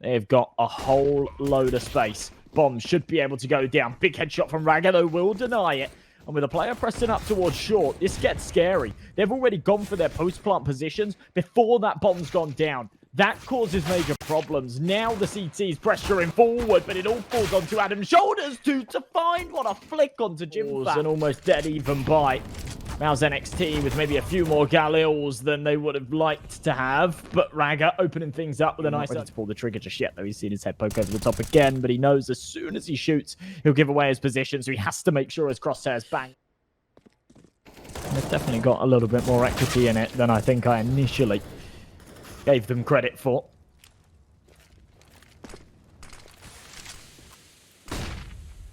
They've got a whole load of space. Bomb should be able to go down. Big headshot from Ragga, though, will deny it. And with a player pressing up towards short, this gets scary. They've already gone for their post-plant positions before that bomb's gone down. That causes major problems. Now the CT's pressuring forward, but it all falls onto Adam's shoulders to find what a flick onto Jimfat. An almost dead even by MOUZ NXT with maybe a few more Galils than they would have liked to have. But Ragga opening things up with a nice... Not ready to pull the trigger just yet, though. He's seen his head poke over the top again, but he knows as soon as he shoots, he'll give away his position, so he has to make sure his crosshairs bang. They've definitely got a little bit more equity in it than I think I initially gave them credit for.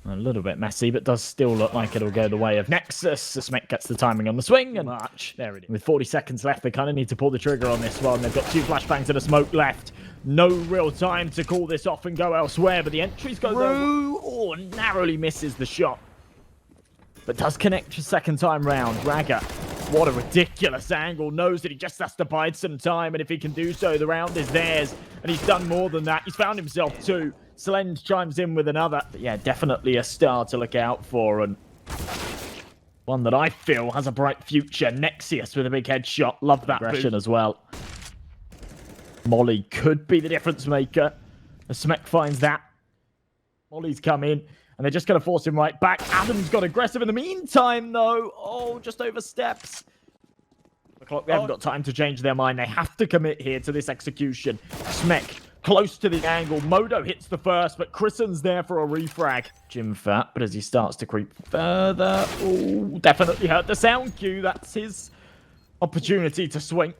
A little bit messy, but does still look like it'll go the way of Nexus. The Smek gets the timing on the swing, and March. There it is. With 40 seconds left, they kind of need to pull the trigger on this one. They've got 2 flashbangs and a smoke left. No real time to call this off and go elsewhere, but the entries go through. Oh, narrowly misses the shot. But does connect for second time round. Ragga, what a ridiculous angle. Knows that he just has to bide some time, and if he can do so, the round is theirs. And he's done more than that. He's found himself 2. Slend chimes in with another. But yeah, definitely a star to look out for, and one that I feel has a bright future. Nexus with a big headshot. Love that aggression as well. Molly could be the difference maker. The Smek finds that. Molly's come in, and they're just going to force him right back. Adam's got aggressive in the meantime, though. Oh, just oversteps the clock. They haven't got time to change their mind. They have to commit here to this execution. Smek close to the angle. Modo hits the first, but Christen's there for a refrag. Jimfat, but as he starts to creep further, oh, definitely hurt the sound cue. That's his opportunity to swing.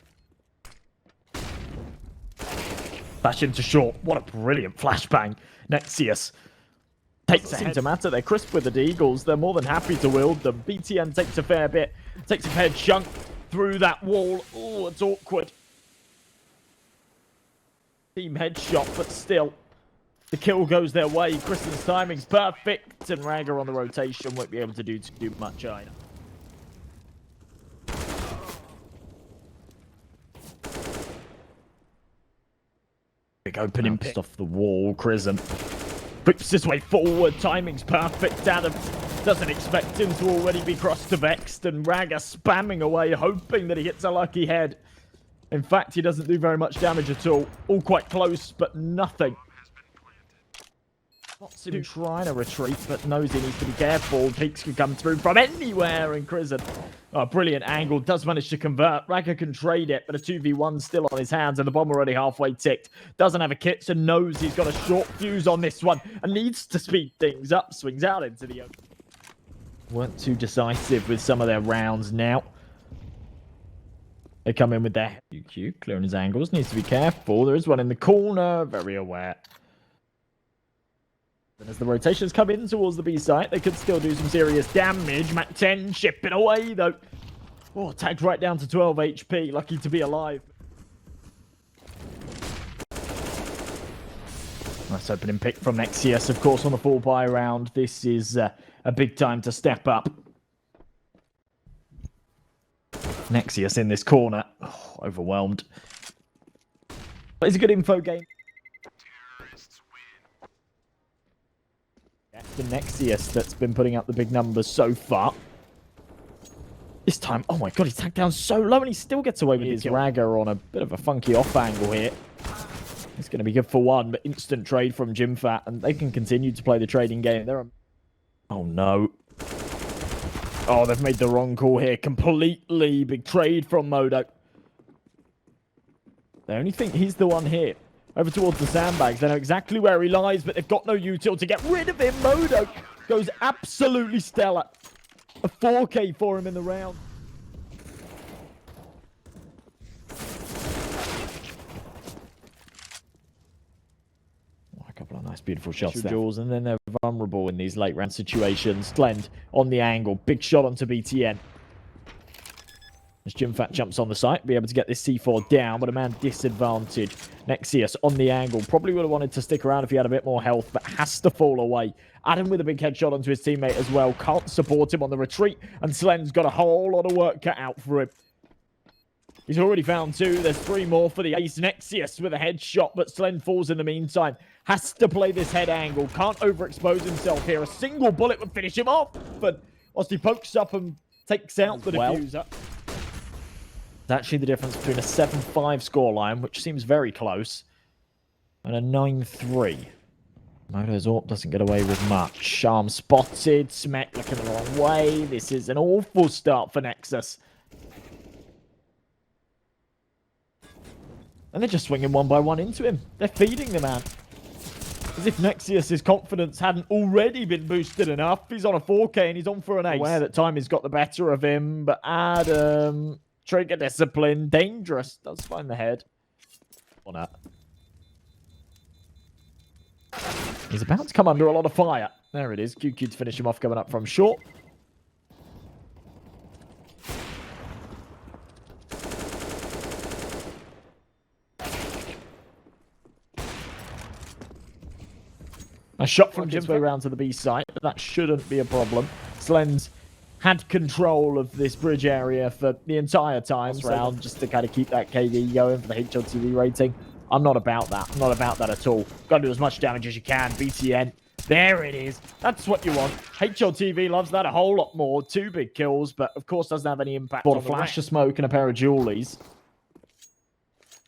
Flash into short. What a brilliant flashbang. Nexus takes it to matter. They're crisp with the Deagles. They're more than happy to wield them. BTN takes a fair bit. Takes a fair chunk through that wall. Oh, it's awkward. Team headshot, but still, the kill goes their way. Kristen's timing's perfect, and Ragga on the rotation won't be able to do much either. Big opening pick off the wall. Christen whips his way forward. Timing's perfect. Adam doesn't expect him to already be crossed to Vexed, and Ragga spamming away, hoping that he hits a lucky head. In fact, he doesn't do very much damage at all. All quite close, but nothing. Spots him trying to retreat, but knows he needs to be careful. Peaks can come through from anywhere in Christen. Oh, brilliant angle. Does manage to convert. Ragga can trade it, but a 2v1 still on his hands, and the bomb already halfway ticked. Doesn't have a kit, so knows he's got a short fuse on this one, and needs to speed things up. Swings out into the open. Weren't too decisive with some of their rounds now. They come in with their QQ, clearing his angles. Needs to be careful. There is one in the corner. Very aware. And as the rotations come in towards the B site, they could still do some serious damage. Mac 10 chipping away, though. Oh, tagged right down to 12 HP. Lucky to be alive. Nice opening pick from Nexus, of course, on the 4-buy round. This is a big time to step up. Nexus in this corner. Oh, overwhelmed. But it's a good info game. That's the Nexus that's been putting up the big numbers so far. This time, oh my god, he's tagged down so low and he still gets away with his Ragga on a bit of a funky off angle here. It's going to be good for one, but instant trade from Jimfat, and they can continue to play the trading game. Oh no. Oh, they've made the wrong call here. Completely big trade from Modo. They only think he's the one here. Over towards the sandbags. They know exactly where he lies, but they've got no util to get rid of him. Modo goes absolutely stellar. A 4K for him in the round. A couple of nice, beautiful shots there. And then they're vulnerable in these late round situations. Slend on the angle. Big shot onto BTN. As Jimfat jumps on the site, be able to get this C4 down, but a man disadvantaged. Nexus on the angle. Probably would have wanted to stick around if he had a bit more health, but has to fall away. Adam with a big headshot onto his teammate as well. Can't support him on the retreat, and Slend's got a whole lot of work cut out for him. He's already found 2. There's 3 more for the ace. Nexus with a headshot, but Slend falls in the meantime. Has to play this head angle. Can't overexpose himself here. A single bullet would finish him off, but whilst he pokes up and takes out the diffuser. It's actually the difference between a 7-5 scoreline, which seems very close, and a 9-3. MOUZ AWP doesn't get away with much. Charm spotted. Smek looking the wrong way. This is an awful start for Nexus. And they're just swinging one by one into him. They're feeding the man. As if Nexus's confidence hadn't already been boosted enough. He's on a 4K and he's on for an ace. Aware that time has got the better of him. But Adam, trigger discipline, dangerous. Does find the head. On that. He's about to come under a lot of fire. There it is. QQ to finish him off coming up from short. A shot from Jim's way around to the B site, but that shouldn't be a problem. Slend's had control of this bridge area for the entire time round, just to kind of keep that KD going for the HiGHLiGHTS rating. I'm not about that. I'm not about that at all. Got to do as much damage as you can. BTN. There it is. That's what you want. HiGHLiGHTS loves that a whole lot more. 2 big kills, but of course doesn't have any impact. Bought a flash of smoke and a pair of jewelries.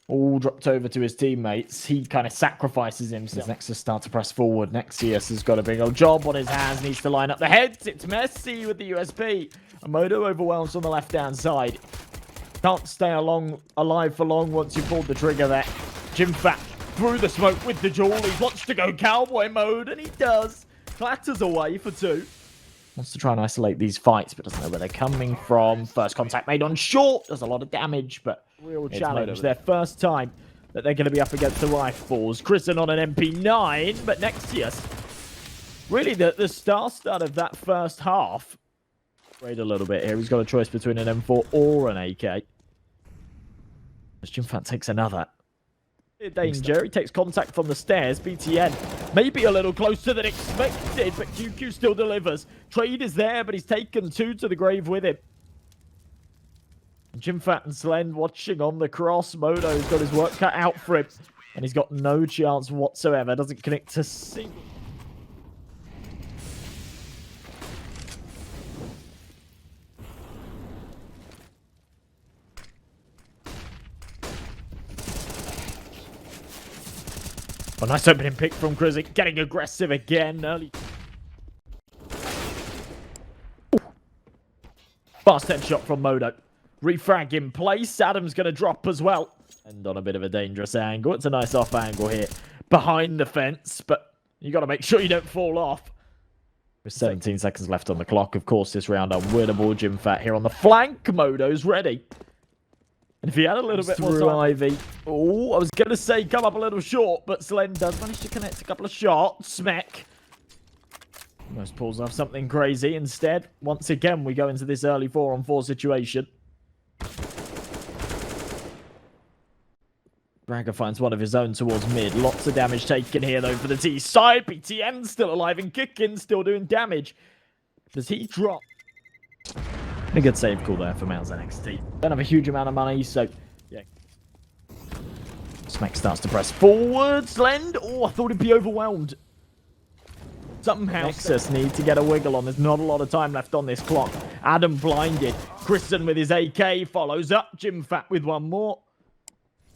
All dropped over to his teammates. He kind of sacrifices himself. Nexus start to press forward. Nexus has got a big old job on his hands. Needs to line up the heads. It's messy with the USP. Modo overwhelms on the left-hand side. Can't stay alive for long once you pulled the trigger there. Jimfat through the smoke with the jewel. He wants to go cowboy mode, and he does. Clatters away for 2. Wants to try and isolate these fights, but doesn't know where they're coming from. First contact made on short. Does a lot of damage, but real challenge. Their first time that they're going to be up against the rifles. Kristen on an MP9, but Nexus. Really, the start of that first half. Wait a little bit here. He's got a choice between an M4 or an AK. As Jimfat takes another. Danger. He takes contact from the stairs. BTN maybe a little closer than expected, but QQ still delivers. Trade is there, but he's taken 2 to the grave with him. Jimfat and Slend watching on the cross. Modo's got his work cut out for him, and he's got no chance whatsoever. Doesn't connect to single. A nice opening pick from Krizik, getting aggressive again early. Fast headshot from Modo. Refrag in place. Adam's going to drop as well. And on a bit of a dangerous angle. It's a nice off angle here. Behind the fence, but you got to make sure you don't fall off. With 17 seconds left on the clock. Of course, this round unwinnable. Jimfat here on the flank. Modo's ready. And if he had a little bit more time... Ivy. Oh, I was going to say come up a little short, but Slend does manage to connect a couple of shots. Smek. Almost pulls off something crazy. Instead, once again, we go into this early 4-on-4 situation. Bragger finds one of his own towards mid. Lots of damage taken here, though, for the T side. BTN still alive and kicking, still doing damage. Does he drop? A good save call there for MOUZ NXT. Don't have a huge amount of money, so yeah. Smek starts to press forward. Slend. Oh, I thought he'd be overwhelmed. Somehow Nexus need to get a wiggle on. There's not a lot of time left on this clock. Adam blinded. Kristen with his AK follows up. Jimfat with one more.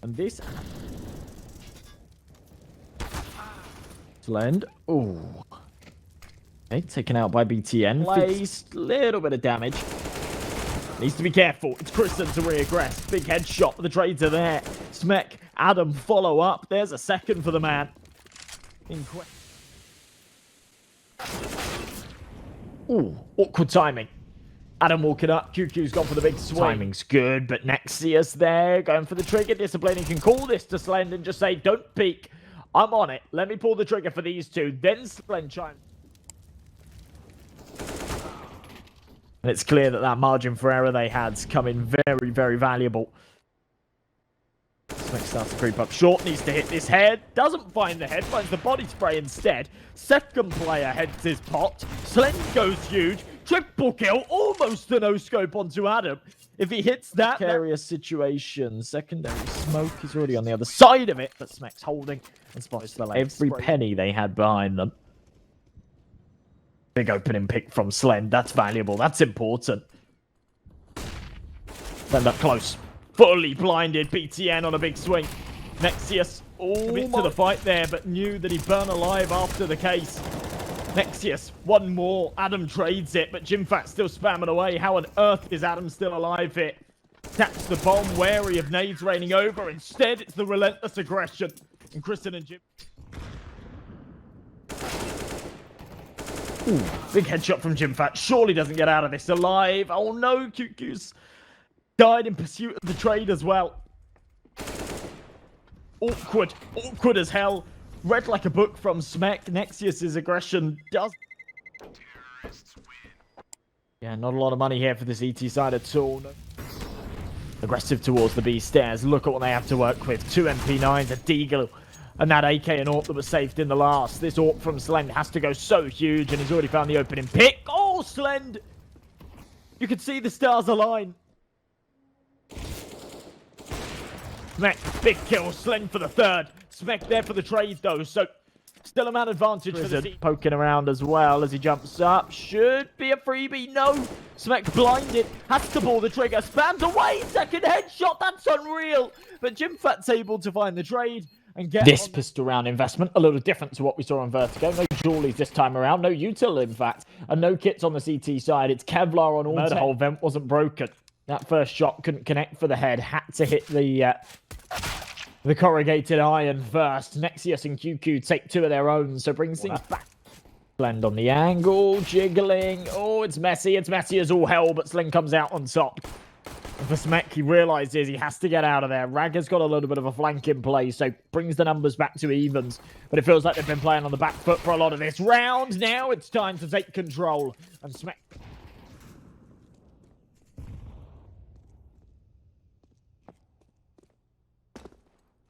And this... Slend. Oh. Okay, taken out by BTN. Placed. Little bit of damage. Needs to be careful. It's Kristen to re-aggress. Big headshot. The trades are there. Smek. Adam follow up. There's a second for the man. Ooh, awkward timing. Adam walking up. QQ's gone for the big swing. Timing's good, but Nexus there. Going for the trigger. Discipline. He can call this to Slend and just say, don't peek. I'm on it. Let me pull the trigger for these 2. Then Slend chimes. And it's clear that that margin for error they had's come in very, very valuable. Smek starts to creep up short, needs to hit this head. Doesn't find the head, finds the body spray instead. Second player heads his pot. Slend goes huge. Triple kill, almost a no-scope onto Adam. If he hits that precarious situation, secondary smoke is already on the other side of it, but Smek's holding and spots every penny they had behind them. Big opening pick from Slend. That's valuable. That's important. Slend up close. Fully blinded. BTN on a big swing. Nexus all to the fight there, but knew that he'd burn alive after the case. Nexus, one more. Adam trades it, but JimFat still spamming away. How on earth is Adam still alive here? Taps the bomb, wary of nades raining over. Instead, it's the relentless aggression. And Kristen and Jim. Ooh, big headshot from JimFat. Surely doesn't get out of this alive. Oh no, QQ's died in pursuit of the trade as well. Awkward as hell. Read like a book from Smek. Nexus's aggression does. Yeah, not a lot of money here for this ET side at all. No. Aggressive towards the B stairs. Look at what they have to work with. 2 MP9s, a Deagle, and that AK and AWP that was saved in the last. This AWP from Slend has to go so huge, and he's already found the opening pick. Oh, Slend! You can see the stars align. Smek, big kill. Slend for the third. Smek there for the trade, though, so still a man advantage for the team. Poking around as well as he jumps up. Should be a freebie. No. Smek blinded. Has to pull the trigger. Spams away. Second headshot. That's unreal. But JimFat's able to find the trade and get this pistol round investment. A little different to what we saw on Vertigo. No jewelries this time around. No util, in fact. And no kits on the CT side. It's Kevlar on all. The whole vent wasn't broken. That first shot couldn't connect for the head. Had to hit the corrugated iron first. Nexus and QQ take 2 of their own, so brings things back. Slend on the angle, jiggling. Oh, it's messy. It's messy as all hell, but Slend comes out on top. And for Smek, he realizes he has to get out of there. Ragger's got a little bit of a flank in play, so brings the numbers back to evens. But it feels like they've been playing on the back foot for a lot of this round. Now it's time to take control. And Smek...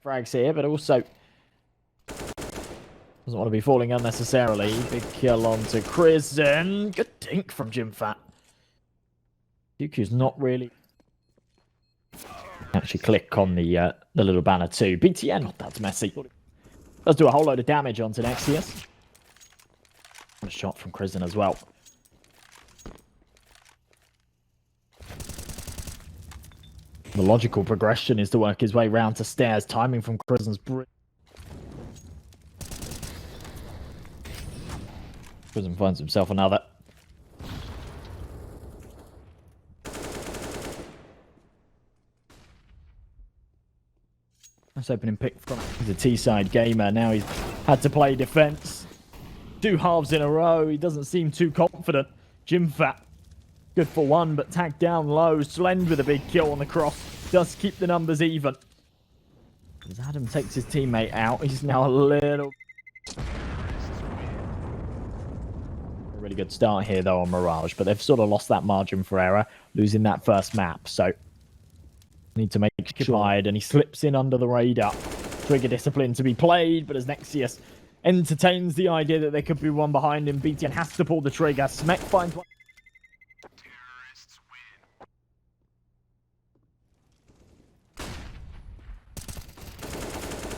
frags here, but also doesn't want to be falling unnecessarily. Big kill onto Kristen. Good dink from JimFat. QQ's not really actually click on the little banner too. BTN, that's messy. Does do a whole load of damage onto Nexus. A shot from Kristen as well. The logical progression is to work his way round to stairs. Timing from Kristen's brilliant. Kristen finds himself another. Nice opening pick from the T-side gamer. Now he's had to play defense. 2 halves in a row. He doesn't seem too confident. JimFat. Good for 1, but tagged down low. Slend with a big kill on the cross. Does keep the numbers even. As Adam takes his teammate out, he's now a little... A really good start here, though, on Mirage. But they've sort of lost that margin for error, losing that first map. So, need to make sure. And he slips in under the radar. Trigger discipline to be played, but as Nexus entertains the idea that there could be one behind him, BTN has to pull the trigger. Smek finds one.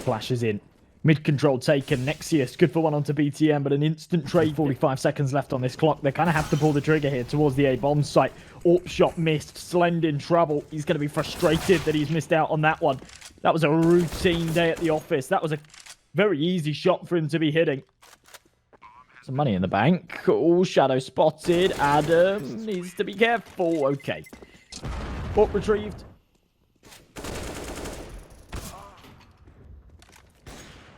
Flashes in. Mid-control taken. Nexus, good for 1 onto BTM, but an instant trade. 45 seconds left on this clock. They kind of have to pull the trigger here towards the A-bomb site. AWP shot missed. Slend in trouble. He's going to be frustrated that he's missed out on that one. That was a routine day at the office. That was a very easy shot for him to be hitting. Some money in the bank. Oh, shadow spotted. Adam needs to be careful. Okay. AWP retrieved.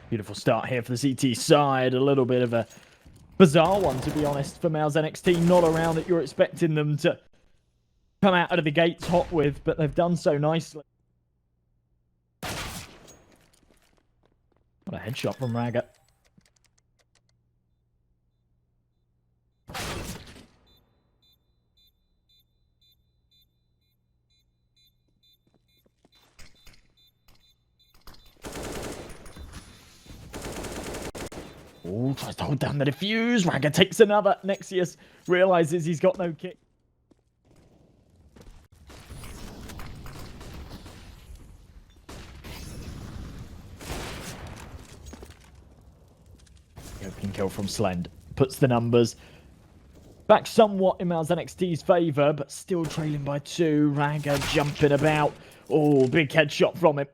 Beautiful start here for the CT side. A little bit of a bizarre one, to be honest, for MOUZ NXT. Not around that you're expecting them to come out of the gates hot with, but they've done so nicely. What a headshot from Ragger. Oh, tries to hold down the defuse. Ragger takes another. Nexus realizes he's got no kick. opening kill from Slend. Puts the numbers back somewhat in MOUZ NXT's favour, but still trailing by 2. Raga jumping about. Oh, big headshot from him.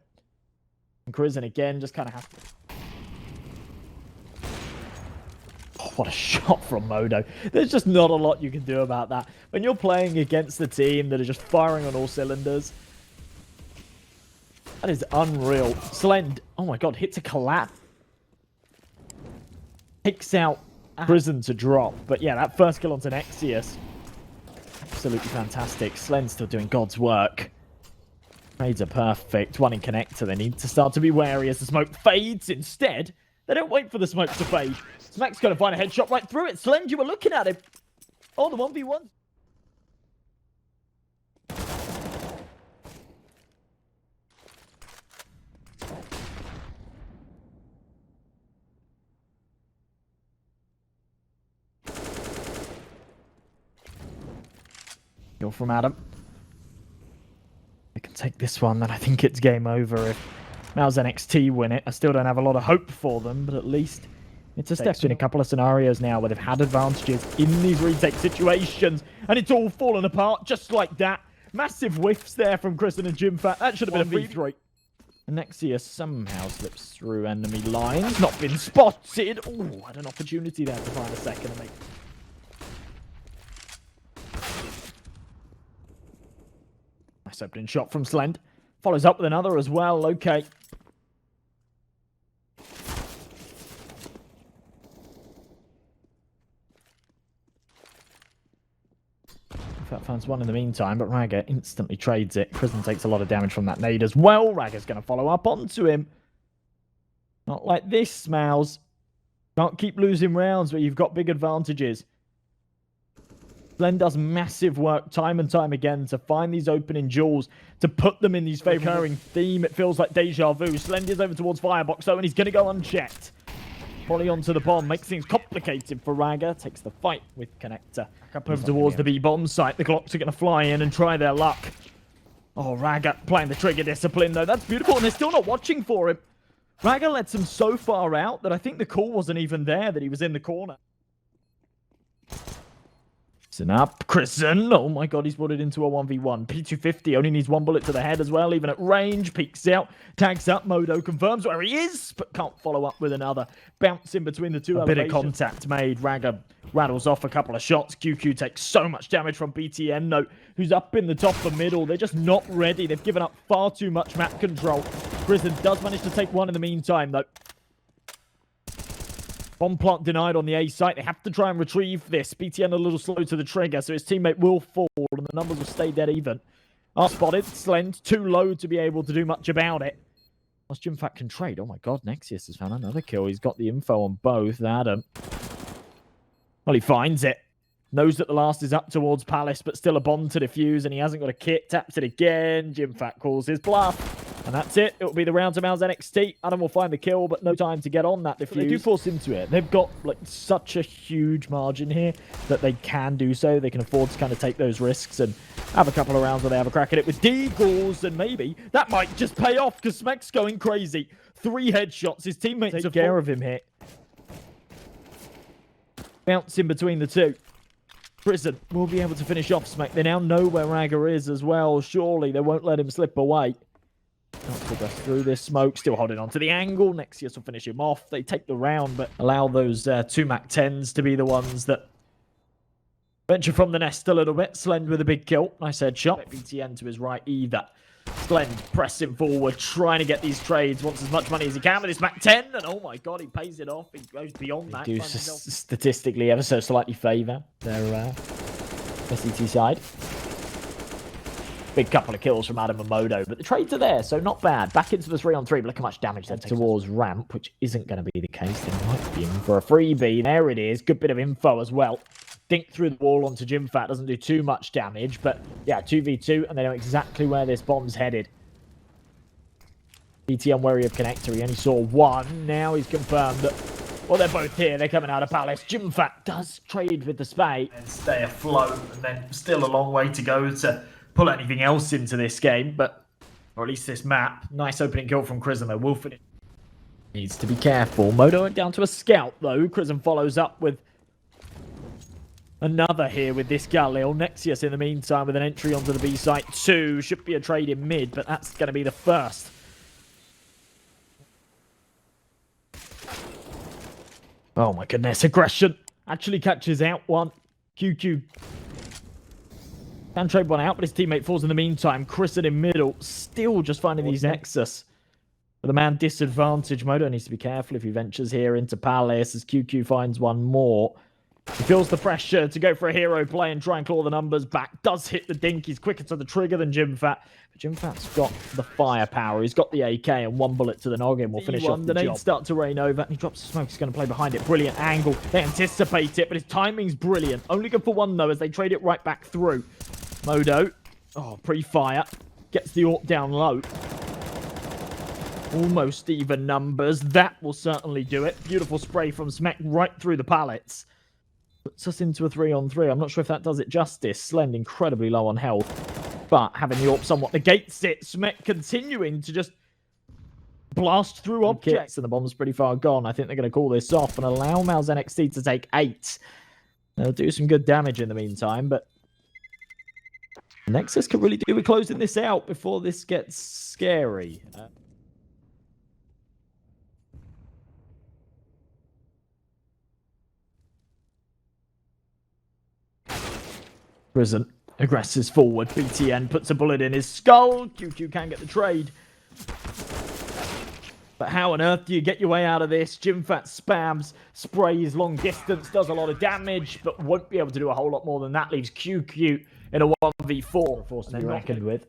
And Crizin again just kind of has to... Oh, what a shot from Modo. There's just not a lot you can do about that. When you're playing against a team that are just firing on all cylinders, that is unreal. Slend, oh my god, hits a collapse. Takes out Crizin to drop. But yeah, that first kill onto Nexus, absolutely fantastic. Slend's still doing God's work. Trades are perfect. One in connector. They need to start to be wary as the smoke fades. Instead, they don't wait for the smoke to fade. Smack's going to find a headshot right through it. Slend, you were looking at him. Oh, the 1v1. Kill from Adam. They can take this one, then I think it's game over if MOUZ NXT win it. I still don't have a lot of hope for them, but at least it's a step in a couple of scenarios now where they've had advantages in these retake situations, and it's all fallen apart just like that. Massive whiffs there from Crizin and Jimfat. That should have been a V3. And Nexus somehow slips through enemy lines. Not been spotted. Oh, had an opportunity there to find a second and make... Nice opening shot from Slend. Follows up with another as well. Okay. Finds one in the meantime, but Raga instantly trades it. Crizin takes a lot of damage from that nade as well. Raga's going to follow up onto him. Not like this, MOUZ. Can't keep losing rounds where you've got big advantages. Slend does massive work time and time again to find these opening jewels, to put them in these recurring theme. It feels like deja vu. Slend is over towards Firebox though, and he's going to go unchecked. Volley onto the bomb makes things complicated for Raga. Takes the fight with connector. Up over towards the B bomb site. The Glocks are going to fly in and try their luck. Oh, Raga playing the trigger discipline though. That's beautiful, and they're still not watching for him. Raga lets him so far out that I think the call wasn't even there that he was in the corner. Up, Crizin. Oh my god, he's brought it into a 1v1. P250 only needs one bullet to the head as well, even at range. Peeks out, tags up. Modo confirms where he is, but can't follow up with another. Bounce in between the two. A bit of contact made. Raga rattles off a couple of shots. QQ takes so much damage from BTN note, who's up in the top and middle. They're just not ready. They've given up far too much map control. Crizin does manage to take one in the meantime, though. Bomb plant denied on the A site. They have to try and retrieve this. BTN a little slow to the trigger, so his teammate will fall, and the numbers will stay dead even. Are spotted. Slend too low to be able to do much about it. Plus, Jimfat can trade. Oh my god, Nexus has found another kill. He's got the info on both. Adam. Well, he finds it. Knows that the last is up towards Palace, but still a bomb to defuse, and he hasn't got a kit. Taps it again. Jimfat calls his bluff. And that's it. It'll be the round to MOUZ NXT. Adam will find the kill, but no time to get on that defuse. They do force into it. They've got like such a huge margin here that they can do so. They can afford to kind of take those risks and have a couple of rounds where they have a crack at it with deagles, and maybe that might just pay off because Smek's going crazy. 3 headshots. His teammates take care of him here. Bounce in between the two. Crizin will be able to finish off Smek. They now know where Raga is as well. Surely they won't let him slip away. Not progress through this smoke, still holding on to the angle. Nexus will finish him off. They take the round, but allow those 2 MAC-10s to be the ones that venture from the nest a little bit. Slend with a big kill. Nice headshot. BTN to his right either. Slend pressing forward, trying to get these trades. Wants as much money as he can with his MAC-10. And oh my god, he pays it off. He goes beyond that. They do statistically ever so slightly favour their CCT side. Big couple of kills from Adam and Modo, but the trades are there, so not bad. Back into the 3-on-3, but look how much damage they've taken towards ramp, which isn't going to be the case. They might be in for a freebie. There it is. Good bit of info as well. Dink through the wall onto Jimfat. Doesn't do too much damage, but yeah, 2v2, and they know exactly where this bomb's headed. BT unwary of connector. He only saw one. Now he's confirmed that, well, they're both here. They're coming out of Palace. Jimfat does trade with the spade and stay afloat, and then still a long way to go to pull anything else into this game, but or at least this map. Nice opening kill from Crizin. Will finish. Needs to be careful. Modo went down to a scout, though. Crism follows up with another here with this Galil. Nexus, in the meantime, with an entry onto the B site. 2. Should be a trade in mid, but that's going to be the first. Oh, my goodness. Aggression actually catches out one. QQ can trade one out, but his teammate falls in the meantime. Crism in middle. Still just finding these Nexus. With a man disadvantage, Modo needs to be careful if he ventures here into Palace as QQ finds one more. He feels the pressure to go for a hero play and try and claw the numbers back. Does hit the dink. He's quicker to the trigger than Jimfat. But Jimfat's got the firepower. He's got the AK, and one bullet to the noggin will finish off the job. The nades start to rain over, and he drops the smoke. He's going to play behind it. Brilliant angle. They anticipate it, but his timing's brilliant. Only good for one, though, as they trade it right back through. Modo, pre-fire, gets the AWP down low. Almost even numbers. That will certainly do it. Beautiful spray from Smek right through the pallets. Puts us into a 3-on-3. I'm not sure if that does it justice. Slend incredibly low on health. But having the AWP somewhat negates it. Smek continuing to just blast through objects. And the bomb's pretty far gone. I think they're going to call this off and allow MOUZ NXT to take 8. They'll do some good damage in the meantime, but Nexus could really do with closing this out before this gets scary. Prison aggresses forward. BTN puts a bullet in his skull. QQ can get the trade. But how on earth do you get your way out of this? Jimfat spams, sprays long distance, does a lot of damage, but won't be able to do a whole lot more than that. Leaves QQ in a 1v4. Forced to be reckoned with.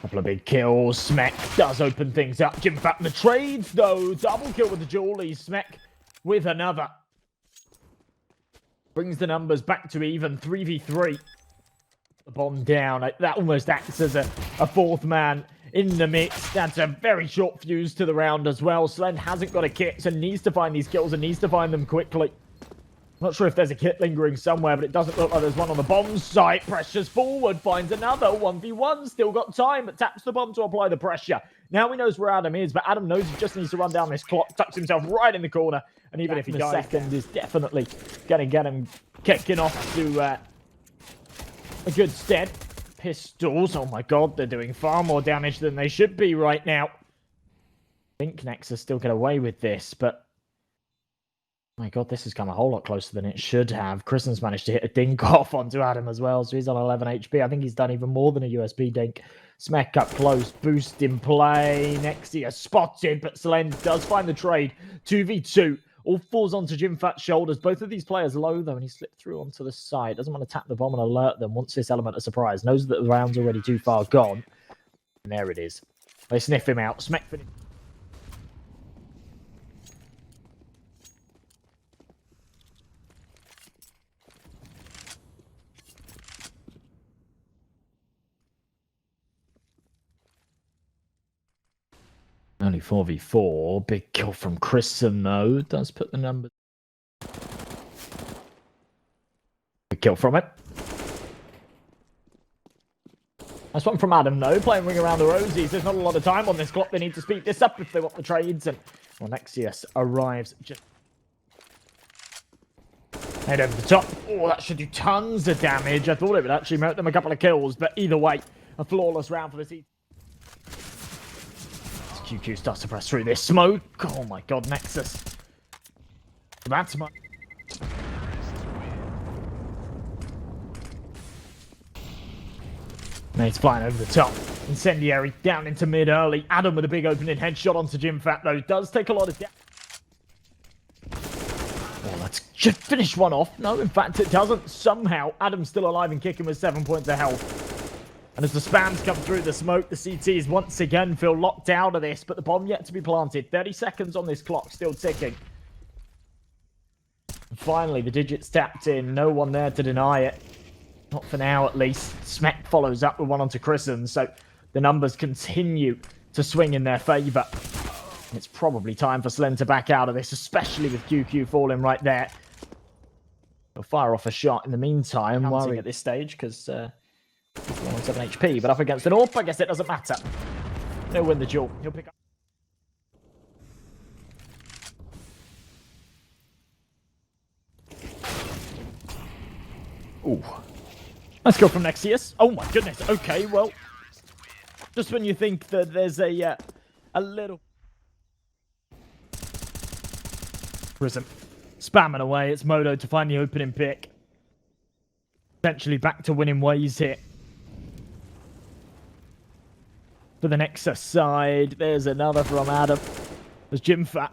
Couple of big kills. Smek does open things up. Jimfat in the trades, though. Double kill with the Jawlies. Smek with another. Brings the numbers back to even. 3v3. The bomb down. That almost acts as a fourth man in the mix. That's a very short fuse to the round as well. Slend hasn't got a kit, so needs to find these kills and needs to find them quickly. Not sure if there's a kit lingering somewhere, but it doesn't look like there's one on the bomb site. Pressures forward, finds another. 1v1, still got time, but taps the bomb to apply the pressure. Now he knows where Adam is, but Adam knows he just needs to run down this clock, tucks himself right in the corner, and even if he dies, second is definitely going to get him kicking off to a good stead. Pistols, oh my god, they're doing far more damage than they should be right now. I think Nexus still get away with this, but my god, this has come a whole lot closer than it should have. Christen's managed to hit a dink off onto Adam as well, so he's on 11 HP. I think he's done even more than a USB dink. Smek up close, boost in play. Nexia spotted, but Slend does find the trade. 2v2. All falls onto Jimfat's shoulders. Both of these players low, though, and he slipped through onto the side. Doesn't want to tap the bomb and alert them. Wants this element of surprise. Knows that the round's already too far gone. And there it is. They sniff him out. Smek finished. Only 4v4. Big kill from Christen, though. Does put the numbers. Big kill from it. Nice one from Adam, though. Playing ring around the rosies. There's not a lot of time on this clock. They need to speed this up if they want the trades. And well, Nexus arrives just head over the top. Oh, that should do tons of damage. I thought it would actually merit them a couple of kills. But either way, a flawless round for the season. QQ starts to press through this smoke. Oh my god, Nexus. That's my... Nate's flying over the top. Incendiary down into mid early. Adam with a big opening headshot onto Jimfat, though. Does take a lot of damage. Oh, let's just finish one off. No, in fact, it doesn't. Somehow, Adam's still alive and kicking with 7 points of health. And as the spams come through the smoke, the CTs once again feel locked out of this, but the bomb yet to be planted. 30 seconds on this clock, still ticking. And finally, the digits tapped in. No one there to deny it. Not for now, at least. Smek follows up with one onto Christen, so the numbers continue to swing in their favour. It's probably time for Slend to back out of this, especially with QQ falling right there. They'll fire off a shot in the meantime. Worrying at this stage, because... 1 on 7 HP, but up against an AWP, I guess it doesn't matter. He'll win the duel. He'll pick up. Ooh. Let's go from Nexus. Oh my goodness. Okay, well, just when you think that there's a little Prism spamming away, it's Modo to find the opening pick. Essentially back to winning ways here. For the Nexus side, there's another from Adam. There's JimFat.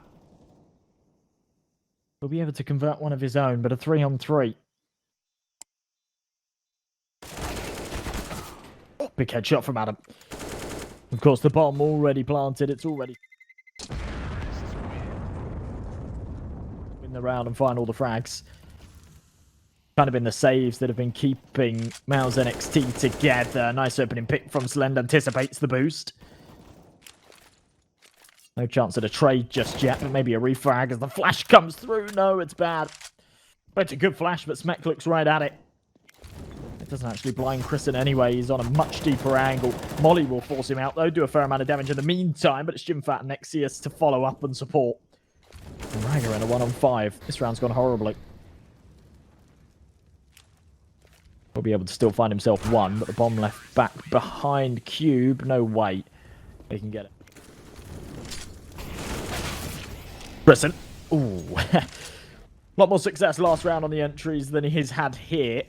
He'll be able to convert one of his own, but a 3-on-3. Big headshot from Adam. Of course, the bomb already planted. It's already win the round and find all the frags. Kind of been the saves that have been keeping MOUZ NXT together. Nice opening pick from Slend. Anticipates the boost. No chance at a trade just yet, but maybe a refrag as the flash comes through. No, it's bad. But it's a good flash, but Smek looks right at it. It doesn't actually blind Chrisen anyway. He's on a much deeper angle. Molly will force him out, though. Do a fair amount of damage in the meantime, but it's JimFat and Nexus to follow up and support. And Rager in a 1-on-5. This round's gone horribly. He'll be able to still find himself one, but the bomb left back behind Cube. No way he can get it. Chrisen. Ooh. A lot more success last round on the entries than he's had here.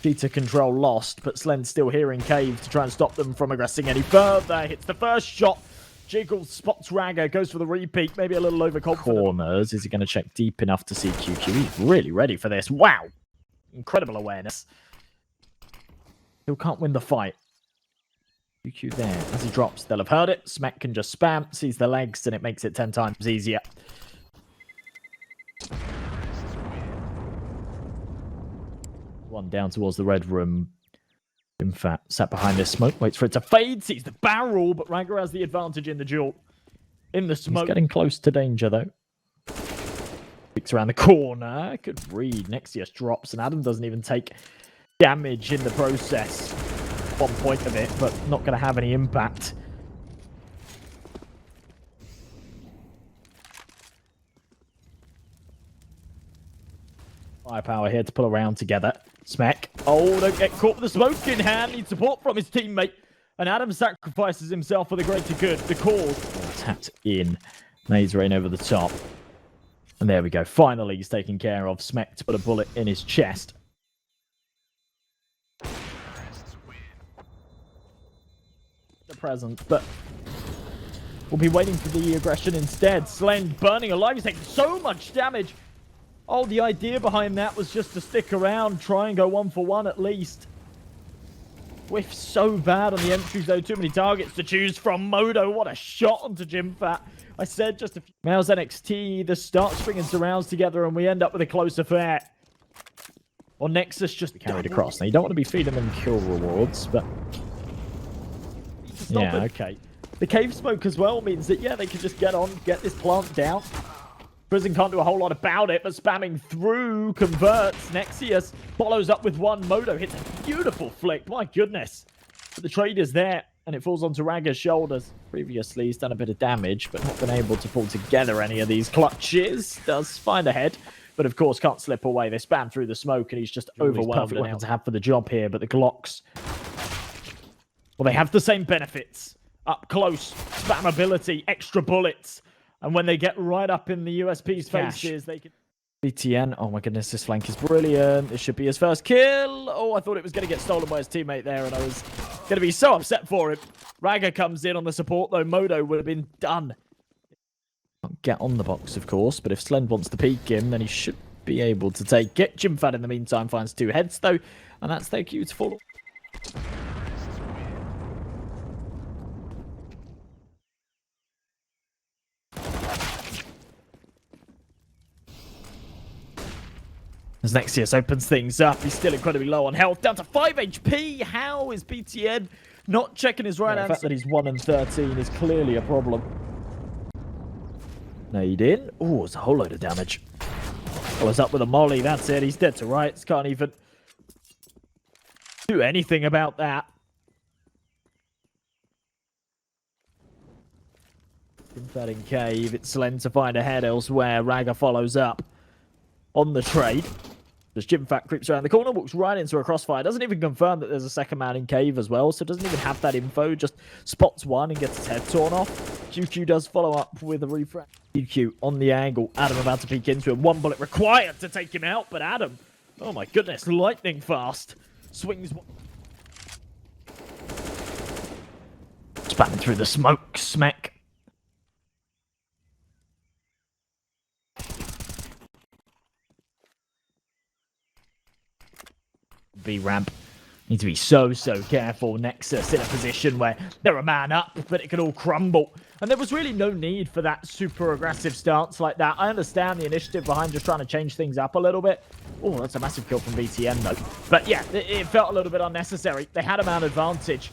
Cheetah control lost, but Slen's still here in cave to try and stop them from aggressing any further. Hits the first shot. Jiggle spots Rager, goes for the repeat. Maybe a little overconfident. Corners. Is he going to check deep enough to see QQ? He's really ready for this. Wow. Incredible awareness. Still can't win the fight. QQ there. As he drops, they'll have heard it. Smek can just spam, sees the legs, and it makes it 10 times easier. One down towards the red room. In fact, sat behind this smoke, waits for it to fade, sees the barrel, but Rager has the advantage in the duel. In the smoke. He's getting close to danger, though. Peeks around the corner. Good read. Nexus drops, and Adam doesn't even take damage in the process. 1 point of it, but not going to have any impact. Firepower here to pull around together. Smek. Oh, don't get caught with the smoke in hand. Needs support from his teammate. And Adam sacrifices himself for the greater good. The cause. Tapped in. Maze Rain over the top. And there we go. Finally, he's taken care of. Smek to put a bullet in his chest. The present, but we'll be waiting for the aggression instead. Slend burning alive. He's taking so much damage. Oh, the idea behind that was just to stick around, try and go 1-for-1 at least. Whiff so bad on the entries, though. Too many targets to choose from. Modo, what a shot onto JimFat. I said just a few. MOUZ NXT, the start stringing surrounds together, and we end up with a close affair. Or Nexus just carried across. Now, you don't want to be feeding them kill rewards, but yeah, okay. The cave smoke as well means that, yeah, they can just get on, get this plant down. Prison can't do a whole lot about it, but spamming through converts. Nexus follows up with one. Modo hits a beautiful flick. My goodness. But the trade is there, and it falls onto Rager's shoulders. Previously, he's done a bit of damage, but not been able to pull together any of these clutches. Does find a head, but of course can't slip away. They spam through the smoke, and he's just overwhelmed. Perfect weapon to have for the job here, but the Glocks, well, they have the same benefits. Up close, spammability, extra bullets. And when they get right up in the USP's faces, they can... BTN, oh my goodness, this flank is brilliant. This should be his first kill. Oh, I thought it was going to get stolen by his teammate there, and I was going to be so upset for him. Rager comes in on the support, though. Modo would have been done. Can't get on the box, of course, but if Slend wants to peek him, then he should be able to take it. JimFat, in the meantime, finds 2 heads, though, and that's their cue to follow. As Nexus opens things up, he's still incredibly low on health, down to 5 HP. How is BTN not checking his right hand? The fact that he's 1-13 is clearly a problem. Nade in. Oh, it's a whole load of damage. Follows up with a molly. That's it. He's dead to rights. Can't even do anything about that. Infed in cave, it's Slen to find a head elsewhere. Raga follows up on the trade. As Jimfat creeps around the corner, walks right into a crossfire. Doesn't even confirm that there's a second man in cave as well, so doesn't even have that info. Just spots one and gets his head torn off. QQ does follow up with a refresh. QQ on the angle. Adam about to peek into him. One bullet required to take him out, but Adam, oh my goodness, lightning fast. Swings. Spamming through the smoke. Smack. B ramp. Need to be so careful. Nexus in a position where they're a man up, but it could all crumble. And there was really no need for that super aggressive stance like that. I understand the initiative behind just trying to change things up a little bit. Oh, that's a massive kill from BTN though. But yeah, it felt a little bit unnecessary. They had a man advantage.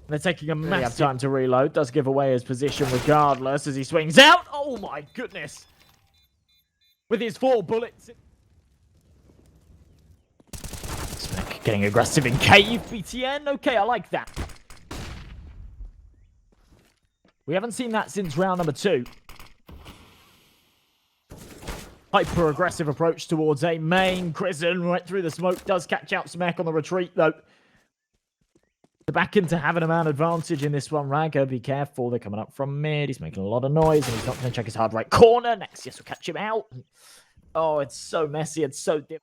They're taking a massive time to reload. Does give away his position regardless as he swings out. Oh my goodness. With his 4 bullets. Getting aggressive in cave, BTN. Okay, I like that. We haven't seen that since round number 2. Hyper-aggressive approach towards A main. Prison right through the smoke. Does catch out Smack on the retreat, though. They're back into having a man advantage in this one. Raga, be careful. They're coming up from mid. He's making a lot of noise, and he's not going to check his hard right corner. Nexus will catch him out. Oh, it's so messy. It's so difficult.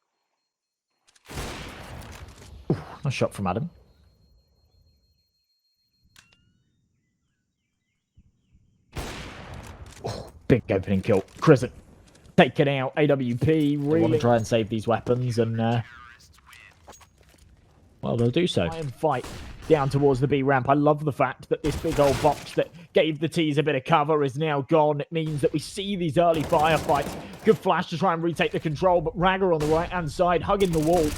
Nice shot from Adam. Oh, big opening kill. Crescent taken out. AWP really want to try and save these weapons, and well, they'll do so. Try and fight down towards the B ramp. I love the fact that this big old box that gave the T's a bit of cover is now gone. It means that we see these early firefights. Good flash to try and retake the control, but Raga on the right hand side hugging the wall.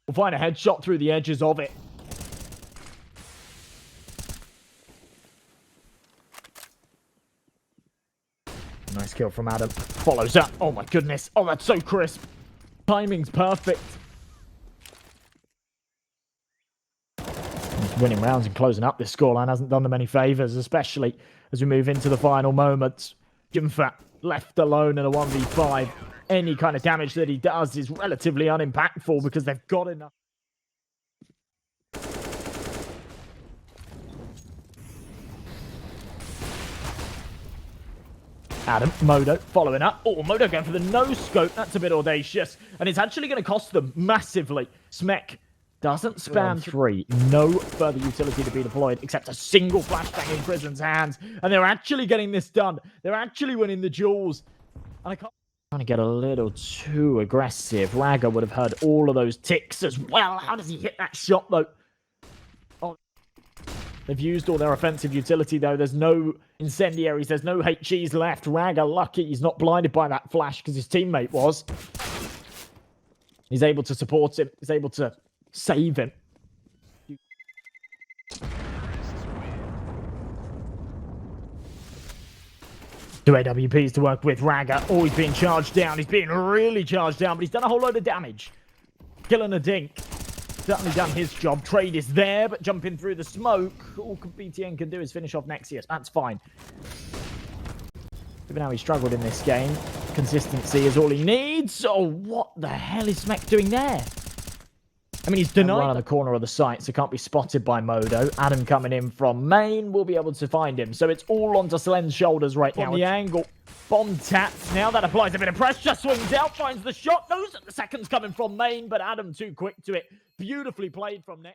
We'll find a headshot through the edges of it. Nice kill from Adam. Follows up. Oh my goodness. Oh, that's so crisp. Timing's perfect. He's winning rounds and closing up. This scoreline hasn't done them any favors, especially as we move into the final moments. Jimfat left alone in a 1v5. Any kind of damage that he does is relatively unimpactful because they've got enough. Adam, Modo following up. Oh, Modo going for the no-scope. That's a bit audacious. And it's actually going to cost them massively. Smek doesn't spam 3. No further utility to be deployed except a single flashbang in Prison's hands. And they're actually getting this done. They're actually winning the duels. And I can't... Trying to get a little too aggressive. Raga would have heard all of those ticks as well. How does he hit that shot, though? Oh. They've used all their offensive utility, though. There's no incendiaries. There's no HEs left. Raga, lucky he's not blinded by that flash because his teammate was. He's able to support him. He's able to save him. Two AWPs to work with. Raga, oh, he's being charged down. He's being really charged down, but he's done a whole load of damage. Killing a dink. Certainly done his job. Trade is there, but jumping through the smoke. All BTN can do is finish off Nexus. That's fine. Even how he struggled in this game. Consistency is all he needs. Oh, what the hell is Smek doing there? I mean, he's denied on the corner of the site, so can't be spotted by Modo. Adam coming in from main will be able to find him. So it's all onto Slen's shoulders right now. On the angle, bomb taps. Now that applies a bit of pressure. Swings out, finds the shot. Knows that the second's coming from main, but Adam too quick to it. Beautifully played from next.